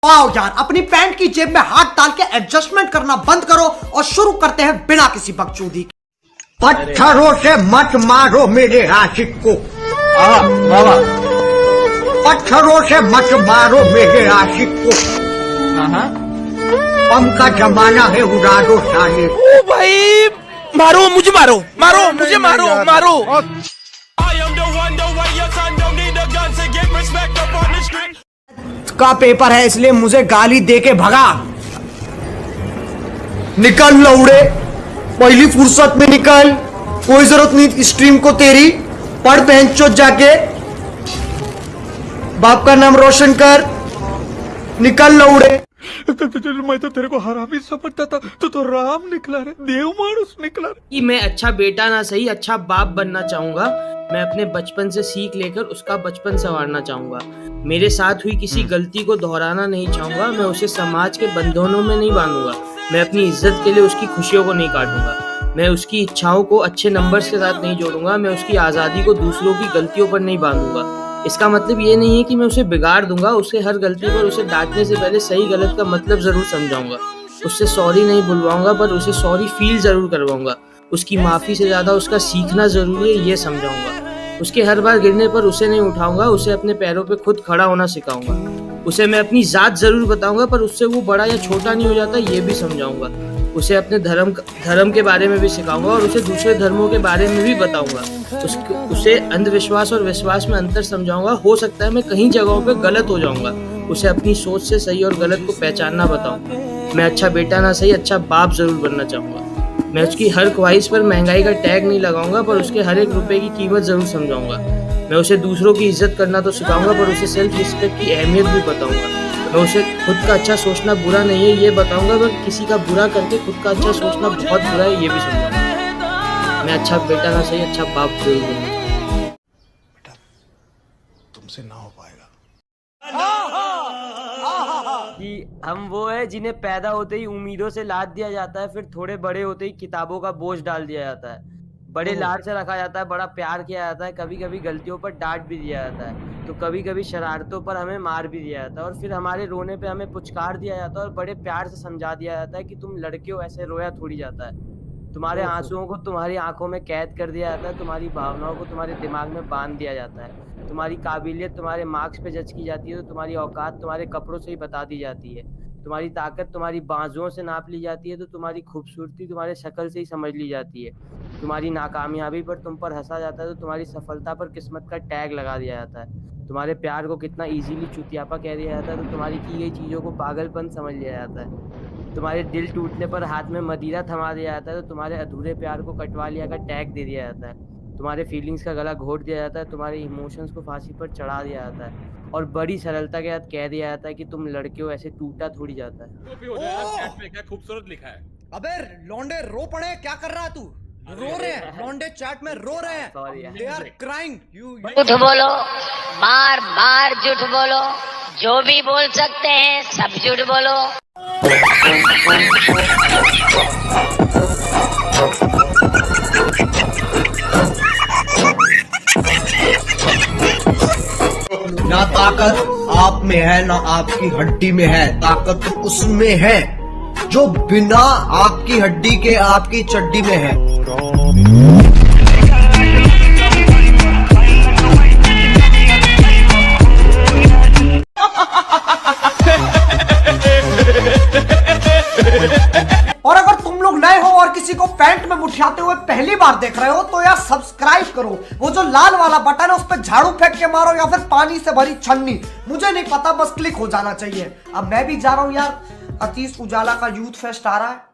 आओ यार, अपनी पैंट की जेब में हाथ डाल के एडजस्टमेंट करना बंद करो और शुरू करते हैं बिना किसी बकचोदी के। पत्थरों से मत मारो मेरे आशिक को। पत्थरों से मत मारो मेरे आशिक को। पम का जमाना है, उड़ा दो साले। ओ भाई, मारो मुझे, मारो मारो मुझे, मारो मारो। का पेपर है इसलिए मुझे गाली दे के भगा। निकल लौड़े, पहली फुर्सत में निकल, कोई जरूरत नहीं स्ट्रीम को तेरी। पढ़ बेंचों जाके, बाप का नाम रोशन कर, निकल लौड़े। मैं तो तेरे को हरामी समझता था, तो राम निकला रे, देव मानुस निकला रे। कि मैं अच्छा बेटा ना सही अच्छा बाप बनना चाहूंगा। मैं अपने बचपन से सीख लेकर उसका बचपन संवारना चाहूंगा। मेरे साथ हुई किसी गलती को दोहराना नहीं चाहूंगा। मैं उसे समाज के बंधनों में नहीं बांधूंगा। मैं अपनी इज्जत के लिए उसकी खुशियों को नहीं काटूंगा। मैं उसकी इच्छाओं को अच्छे नंबर्स के साथ नहीं जोड़ूंगा। मैं उसकी आज़ादी को दूसरों की गलतियों पर नहीं बांधूंगा। इसका मतलब ये नहीं है कि मैं उसे बिगाड़ दूंगा। उसके हर गलती पर उसे डांटने से पहले सही गलत का मतलब जरूर समझाऊंगा। उससे सॉरी नहीं बुलवाऊंगा, पर उसे सॉरी फील जरूर करवाऊंगा। उसकी माफी से ज्यादा उसका सीखना जरूरी है, ये समझाऊंगा। उसके हर बार गिरने पर उसे नहीं उठाऊंगा। उसे अपने पैरों पे खुद खड़ा होना सिखाऊंगा। उसे मैं अपनी जात जरूर बताऊंगा, पर उससे वो बड़ा या छोटा नहीं हो जाता, ये भी समझाऊंगा। उसे अपने धर्म के बारे में भी सिखाऊंगा और उसे दूसरे धर्मों के बारे में भी बताऊंगा। उसे अंधविश्वास और विश्वास में अंतर समझाऊंगा। हो सकता है मैं कहीं जगहों पे गलत हो जाऊंगा। उसे अपनी सोच से सही और गलत को पहचानना बताऊंगा। मैं अच्छा बेटा ना सही अच्छा बाप जरूर बनना चाहूंगा। मैं उसकी हर ख्वाहिश पर महंगाई का टैग नहीं लगाऊंगा, पर उसके हर एक रुपए की कीमत जरूर समझाऊंगा। मैं उसे दूसरों की इज्जत करना तो सिखाऊंगा, पर उसे सेल्फ रिस्पेक्ट की अहमियत भी बताऊंगा। मैं उसे खुद का अच्छा सोचना बुरा नहीं है, ये बताऊंगा, पर किसी का बुरा करके खुद का अच्छा सोचना बहुत बुरा है, ये भी समझाऊंगा। मैं अच्छा बेटा ना सही अच्छा बाप जरूर बनना चाहूंगा। बेटा, तुमसे ना हो पाएगा। कि हम वो है जिन्हें पैदा होते ही उम्मीदों से लाद दिया जाता है, फिर थोड़े बड़े होते ही किताबों का बोझ डाल दिया जाता है। बड़े लाड से रखा जाता है, बड़ा प्यार किया जाता है, कभी कभी गलतियों पर डांट भी दिया जाता है, तो कभी कभी शरारतों पर हमें मार भी दिया जाता है, और फिर हमारे रोने पे हमें पुचकार दिया जाता है और बड़े प्यार से समझा दिया जाता है कि तुम लड़के हो, ऐसे रोया थोड़ी जाता है। तुम्हारे आंसुओं को तुम्हारी आंखों में कैद कर दिया जाता है, तुम्हारी भावनाओं को तुम्हारे दिमाग में बांध दिया जाता है, तुम्हारी काबिलियत तुम्हारे मार्क्स पे जज की जाती है, तो तुम्हारी औकात तुम्हारे कपड़ों से ही बता दी जाती है, तुम्हारी ताकत तुम्हारी बाजुओं से नाप ली जाती है, तो तुम्हारी खूबसूरती तुम्हारे शक्ल से ही समझ ली जाती है, तुम्हारी नाकामयाबी पर तुम पर हंसा जाता है, तो तुम्हारी सफलता पर किस्मत का टैग लगा दिया जाता है, तुम्हारे प्यार को कितना इजीली चुतियापा कह दिया जाता है, तो तुम्हारी की गई चीज़ों को पागलपन समझ लिया जाता है, तुम्हारे दिल टूटने पर हाथ में मदिरा थमा दिया जाता है, तो तुम्हारे अधूरे प्यार को कटवा लिया का टैग दे दिया जाता है, तुम्हारे फीलिंग्स का गला घोट दिया जाता है, तुम्हारे इमोशंस को फांसी पर चढ़ा दिया जाता है, और बड़ी सरलता के साथ कह दिया जाता है कि तुम लड़के हो, ऐसे टूटा थोड़ी जाता है। क्या खूबसूरत लिखा है। अबे लौंडे रो पड़े, क्या कर रहा है तू? रो रहे हैं लौंडे, चैट में रो रहे हैं। They are crying. झूठ बोलो, बार बार झूठ बोलो, जो भी बोल सकते हैं सब झूठ बोलो। ना ताकत आप में है ना आपकी हड्डी में है, ताकत तो उसमें है जो बिना आपकी हड्डी के आपकी चड्डी में है। और अगर तुम लोग नए हो और किसी को पैंट में मुठियाते हुए पहली बार देख रहे हो तो यार सब्सक्राइब करो। वो जो लाल वाला बटन है उस पर झाड़ू फेंक के मारो या फिर पानी से भरी छन्नी, मुझे नहीं पता, बस क्लिक हो जाना चाहिए। अब मैं भी जा रहा हूं यार, अतीश उजाला का यूथ फेस्ट आ रहा है।